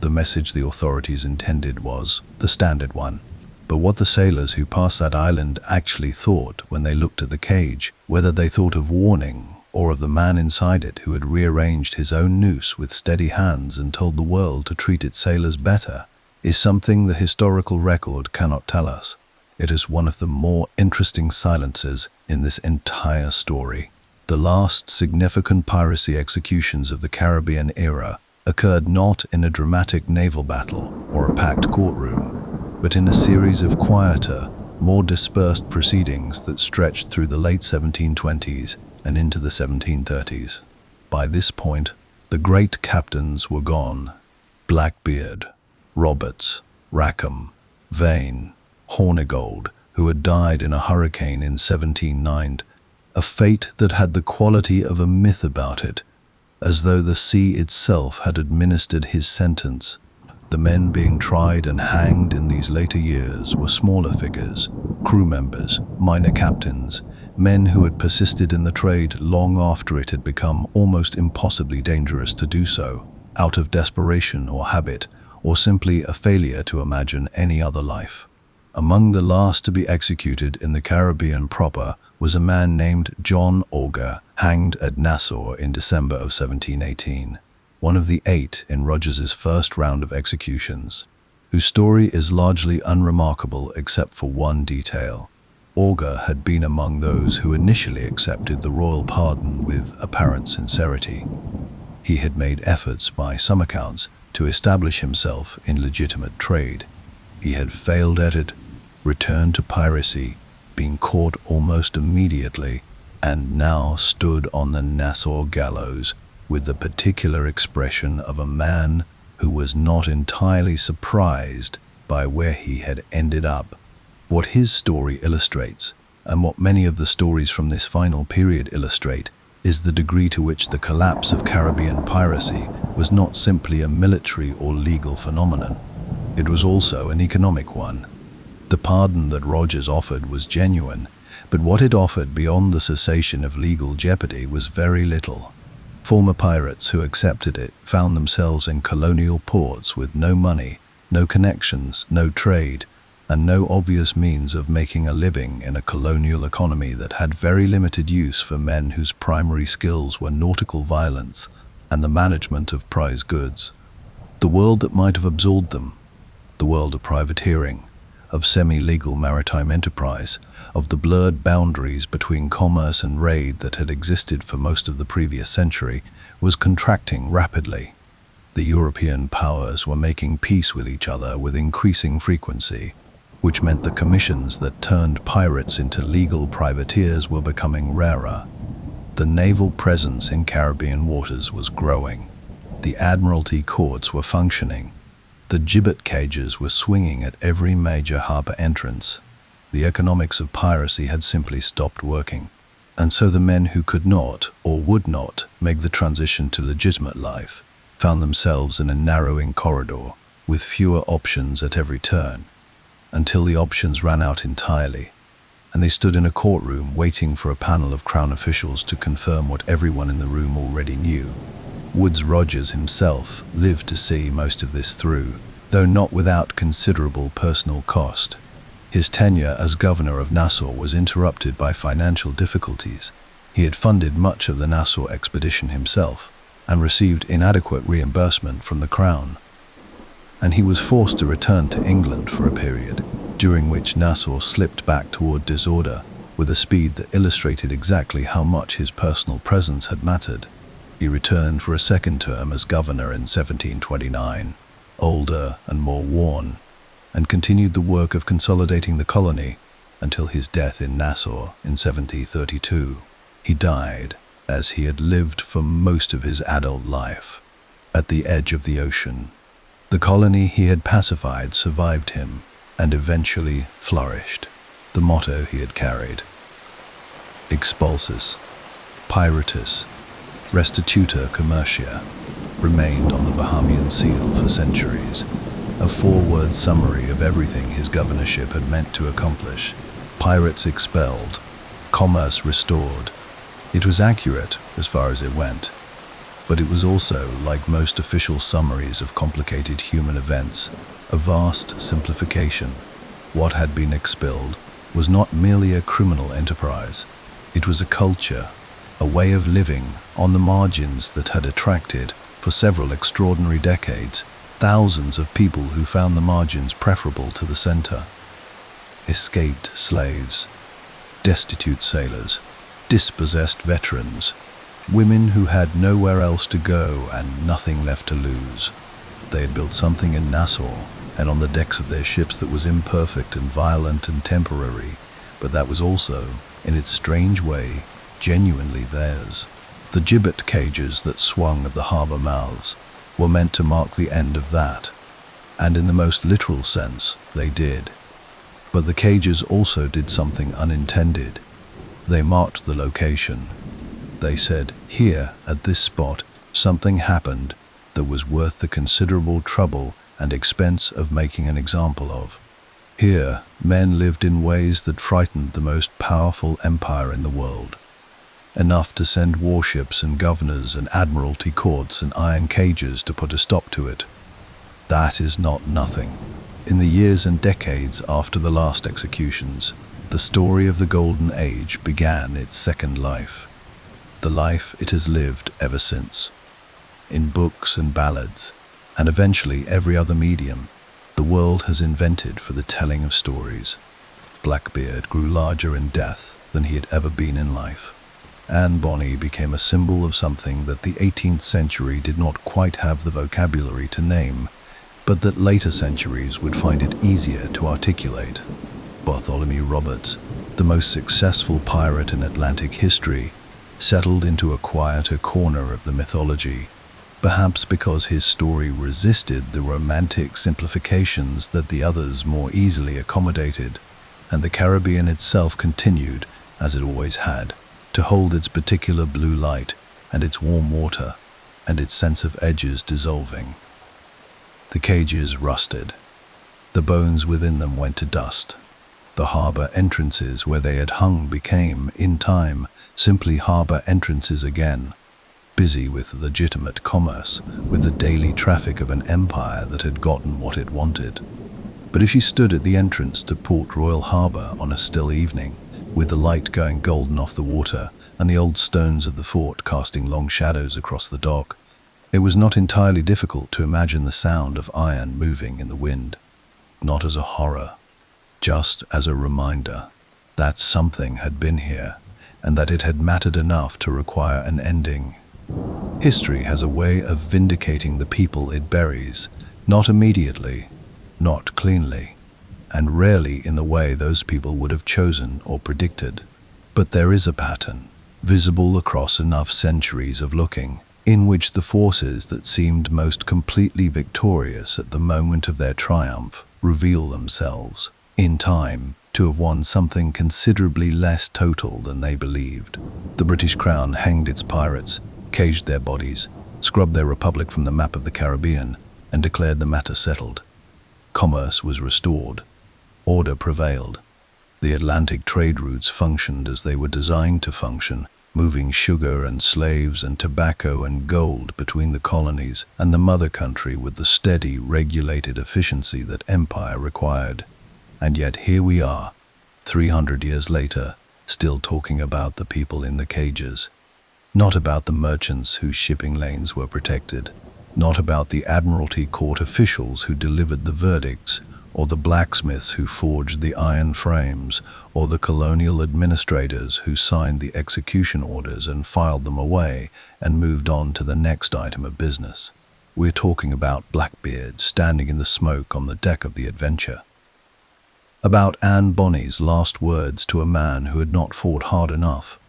The message the authorities intended was the standard one, but what the sailors who passed that island actually thought when they looked at the cage, whether they thought of warning or of the man inside it who had rearranged his own noose with steady hands and told the world to treat its sailors better, is something the historical record cannot tell us. It is one of the more interesting silences in this entire story. The last significant piracy executions of the Caribbean era occurred not in a dramatic naval battle or a packed courtroom, but in a series of quieter, more dispersed proceedings that stretched through the late 1720s and into the 1730s. By this point, the great captains were gone. Blackbeard, Roberts, Rackham, Vane, Hornigold, who had died in a hurricane in 1709, a fate that had the quality of a myth about it, as though the sea itself had administered his sentence. The men being tried and hanged in these later years were smaller figures, crew members, minor captains, men who had persisted in the trade long after it had become almost impossibly dangerous to do so, out of desperation or habit, or simply a failure to imagine any other life. Among the last to be executed in the Caribbean proper was a man named John Auger, hanged at Nassau in December of 1718, one of the 8 in Rogers's first round of executions, whose story is largely unremarkable except for one detail. Auger had been among those who initially accepted the royal pardon with apparent sincerity. He had made efforts, by some accounts, to establish himself in legitimate trade. He had failed at it, returned to piracy, been caught almost immediately, and now stood on the Nassau gallows with the particular expression of a man who was not entirely surprised by where he had ended up. What his story illustrates, and what many of the stories from this final period illustrate, is the degree to which the collapse of Caribbean piracy was not simply a military or legal phenomenon. It was also an economic one. The pardon that Rogers offered was genuine, but what it offered beyond the cessation of legal jeopardy was very little. Former pirates who accepted it found themselves in colonial ports with no money, no connections, no trade, and no obvious means of making a living in a colonial economy that had very limited use for men whose primary skills were nautical violence and the management of prize goods. The world that might have absorbed them, the world of privateering, of semi-legal maritime enterprise, of the blurred boundaries between commerce and trade that had existed for most of the previous century, was contracting rapidly. The European powers were making peace with each other with increasing frequency, which meant the commissions that turned pirates into legal privateers were becoming rarer. The naval presence in Caribbean waters was growing. The admiralty courts were functioning. The gibbet cages were swinging at every major harbor entrance. The economics of piracy had simply stopped working. And so the men who could not, or would not, make the transition to legitimate life found themselves in a narrowing corridor with fewer options at every turn, until the options ran out entirely, and they stood in a courtroom waiting for a panel of Crown officials to confirm what everyone in the room already knew. Woodes Rogers himself lived to see most of this through, though not without considerable personal cost. His tenure as governor of Nassau was interrupted by financial difficulties. He had funded much of the Nassau expedition himself and received inadequate reimbursement from the Crown, and he was forced to return to England for a period, during which Nassau slipped back toward disorder with a speed that illustrated exactly how much his personal presence had mattered. He returned for a second term as governor in 1729, older and more worn, and continued the work of consolidating the colony until his death in Nassau in 1732. He died, as he had lived for most of his adult life, at the edge of the ocean. The colony he had pacified survived him and eventually flourished. The motto he had carried, Expulsus, Piratus, Restituta Commercia, remained on the Bahamian seal for centuries, a 4-word summary of everything his governorship had meant to accomplish. Pirates expelled, commerce restored. It was accurate as far as it went, but it was also, like most official summaries of complicated human events, a vast simplification. What had been expelled was not merely a criminal enterprise. It was a culture, a way of living on the margins that had attracted, for several extraordinary decades, thousands of people who found the margins preferable to the center. Escaped slaves, destitute sailors, dispossessed veterans, women who had nowhere else to go and nothing left to lose. They had built something in Nassau and on the decks of their ships that was imperfect and violent and temporary, but that was also, in its strange way, genuinely theirs. The gibbet cages that swung at the harbor mouths were meant to mark the end of that, and in the most literal sense, they did. But the cages also did something unintended. They marked the location. They said, here, at this spot, something happened that was worth the considerable trouble and expense of making an example of. Here, men lived in ways that frightened the most powerful empire in the world, enough to send warships and governors and admiralty courts and iron cages to put a stop to it. That is not nothing. In the years and decades after the last executions, the story of the Golden Age began its second life, the life it has lived ever since. In books and ballads, and eventually every other medium, the world has invented for the telling of stories. Blackbeard grew larger in death than he had ever been in life. Anne Bonny became a symbol of something that the 18th century did not quite have the vocabulary to name, but that later centuries would find it easier to articulate. Bartholomew Roberts, the most successful pirate in Atlantic history, settled into a quieter corner of the mythology, perhaps because his story resisted the romantic simplifications that the others more easily accommodated, and the Caribbean itself continued, as it always had, to hold its particular blue light and its warm water and its sense of edges dissolving. The cages rusted. The bones within them went to dust. The harbor entrances where they had hung became, in time, simply harbor entrances again, busy with legitimate commerce, with the daily traffic of an empire that had gotten what it wanted. But if you stood at the entrance to Port Royal Harbour on a still evening, with the light going golden off the water and the old stones of the fort casting long shadows across the dock, it was not entirely difficult to imagine the sound of iron moving in the wind, not as a horror, just as a reminder that something had been here and that it had mattered enough to require an ending. History has a way of vindicating the people it buries, not immediately, not cleanly, and rarely in the way those people would have chosen or predicted. But there is a pattern, visible across enough centuries of looking, in which the forces that seemed most completely victorious at the moment of their triumph reveal themselves, in time, to have won something considerably less total than they believed. The British Crown hanged its pirates, caged their bodies, scrubbed their republic from the map of the Caribbean, and declared the matter settled. Commerce was restored. Order prevailed. The Atlantic trade routes functioned as they were designed to function, moving sugar and slaves and tobacco and gold between the colonies and the mother country with the steady, regulated efficiency that empire required. And yet here we are, 300 years later, still talking about the people in the cages. Not about the merchants whose shipping lanes were protected, not about the Admiralty Court officials who delivered the verdicts, or the blacksmiths who forged the iron frames, or the colonial administrators who signed the execution orders and filed them away and moved on to the next item of business. We're talking about Blackbeard standing in the smoke on the deck of the Adventure. About Anne Bonny's last words to a man who had not fought hard enough.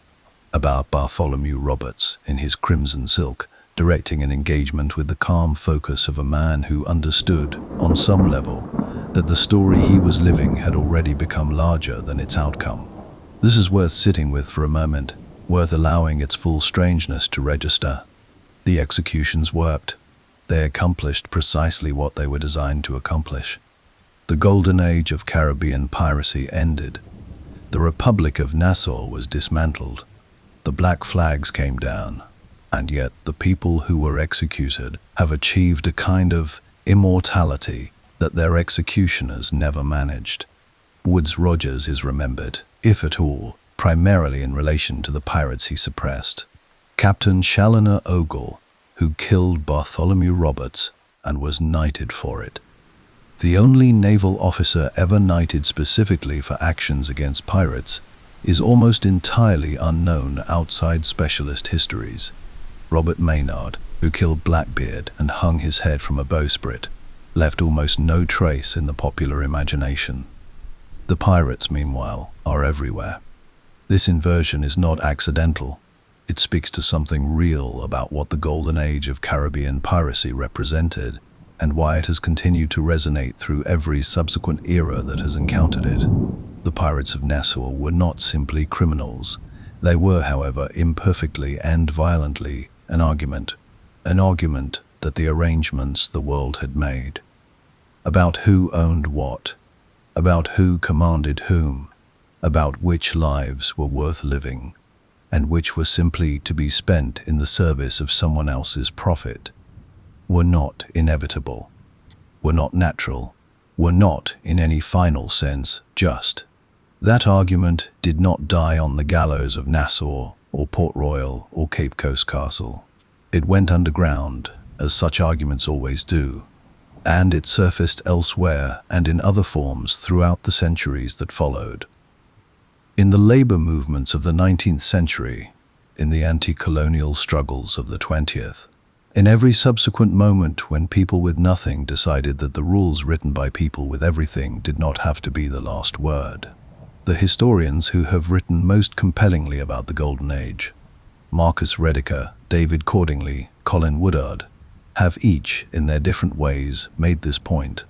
About Bartholomew Roberts, in his crimson silk, directing an engagement with the calm focus of a man who understood, on some level, that the story he was living had already become larger than its outcome. This is worth sitting with for a moment, worth allowing its full strangeness to register. The executions worked. They accomplished precisely what they were designed to accomplish. The golden age of Caribbean piracy ended. The Republic of Nassau was dismantled. The black flags came down. And yet the people who were executed have achieved a kind of immortality that their executioners never managed. Woodes Rogers is remembered, if at all, primarily in relation to the pirates he suppressed. Captain Challoner Ogle, who killed Bartholomew Roberts and was knighted for it. The only naval officer ever knighted specifically for actions against pirates is almost entirely unknown outside specialist histories. Robert Maynard, who killed Blackbeard and hung his head from a bowsprit, left almost no trace in the popular imagination. The pirates, meanwhile, are everywhere. This inversion is not accidental. It speaks to something real about what the golden age of Caribbean piracy represented and why it has continued to resonate through every subsequent era that has encountered it. The pirates of Nassau were not simply criminals. They were, however, imperfectly and violently an argument that the arrangements the world had made, about who owned what, about who commanded whom, about which lives were worth living, and which were simply to be spent in the service of someone else's profit, were not inevitable. were not natural, were not, in any final sense, just. That argument did not die on the gallows of Nassau or Port Royal or Cape Coast Castle. It went underground, as such arguments always do, and it surfaced elsewhere and in other forms throughout the centuries that followed. In the labor movements of the 19th century, in the anti-colonial struggles of the 20th, in every subsequent moment when people with nothing decided that the rules written by people with everything did not have to be the last word. The historians who have written most compellingly about the Golden Age, Marcus Rediker, David Cordingley, Colin Woodard, have each, in their different ways, made this point.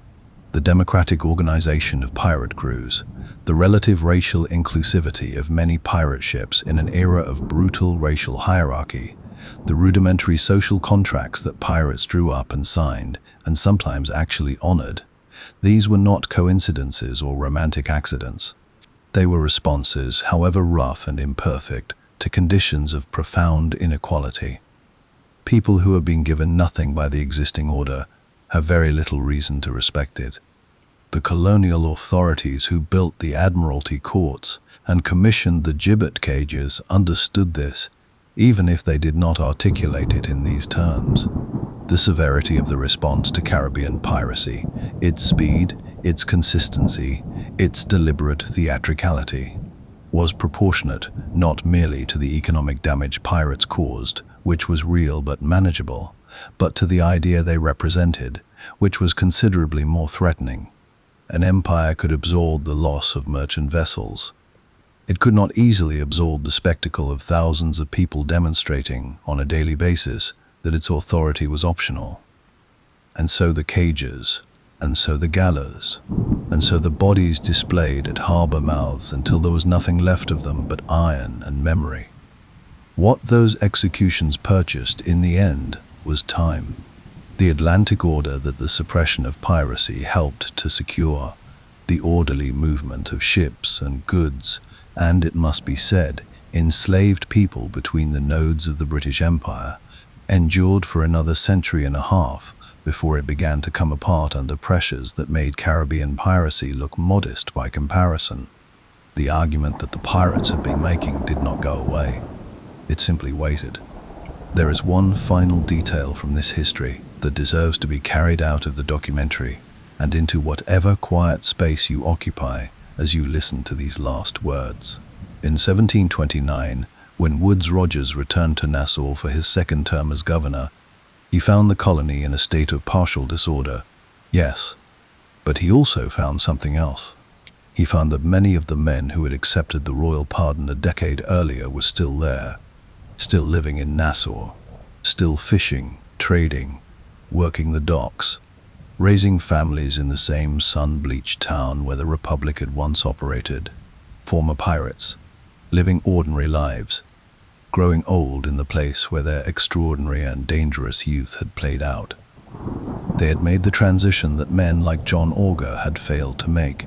The democratic organization of pirate crews, the relative racial inclusivity of many pirate ships in an era of brutal racial hierarchy, the rudimentary social contracts that pirates drew up and signed, and sometimes actually honored, these were not coincidences or romantic accidents. They were responses, however rough and imperfect, to conditions of profound inequality. People who have been given nothing by the existing order have very little reason to respect it. The colonial authorities who built the admiralty courts and commissioned the gibbet cages understood this, even if they did not articulate it in these terms. The severity of the response to Caribbean piracy, its speed, its consistency, its deliberate theatricality, was proportionate not merely to the economic damage pirates caused, which was real but manageable, but to the idea they represented, which was considerably more threatening. An empire could absorb the loss of merchant vessels. It could not easily absorb the spectacle of thousands of people demonstrating, on a daily basis, that its authority was optional. And so the cages, and so the gallows, and so the bodies displayed at harbor mouths until there was nothing left of them but iron and memory. What those executions purchased in the end was time. The Atlantic order that the suppression of piracy helped to secure, the orderly movement of ships and goods, and, it must be said, enslaved people between the nodes of the British Empire, endured for another century and a half before it began to come apart under pressures that made Caribbean piracy look modest by comparison. The argument that the pirates had been making did not go away. It simply waited. There is one final detail from this history that deserves to be carried out of the documentary and into whatever quiet space you occupy as you listen to these last words. In 1729, when Woodes Rogers returned to Nassau for his second term as governor, he found the colony in a state of partial disorder. Yes, but he also found something else. He found that many of the men who had accepted the royal pardon a decade earlier were still there, still living in Nassau, still fishing, trading, working the docks, raising families in the same sun-bleached town where the Republic had once operated, former pirates, living ordinary lives, growing old in the place where their extraordinary and dangerous youth had played out. They had made the transition that men like John Auger had failed to make.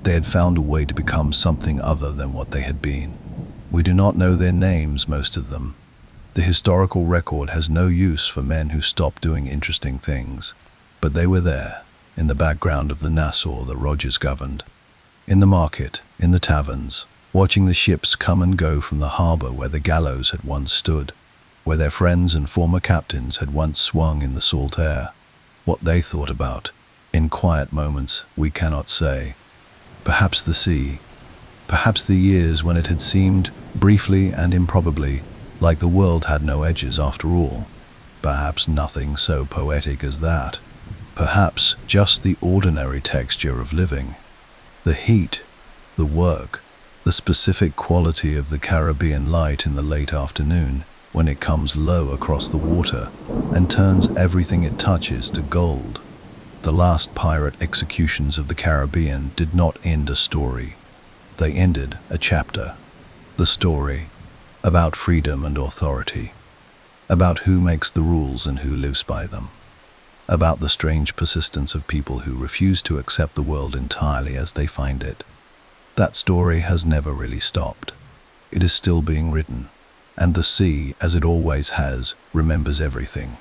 They had found a way to become something other than what they had been. We do not know their names, most of them. The historical record has no use for men who stopped doing interesting things, but they were there, in the background of the Nassau that Rogers governed, in the market, in the taverns, watching the ships come and go from the harbor where the gallows had once stood, where their friends and former captains had once swung in the salt air. What they thought about, in quiet moments, we cannot say. Perhaps the sea, perhaps the years when it had seemed, briefly and improbably, like the world had no edges after all. Perhaps nothing so poetic as that. Perhaps just the ordinary texture of living. The heat, the work, the specific quality of the Caribbean light in the late afternoon, when it comes low across the water and turns everything it touches to gold. The last pirate executions of the Caribbean did not end a story. They ended a chapter. The story about freedom and authority, about who makes the rules and who lives by them, about the strange persistence of people who refuse to accept the world entirely as they find it. That story has never really stopped. It is still being written, and the sea, as it always has, remembers everything.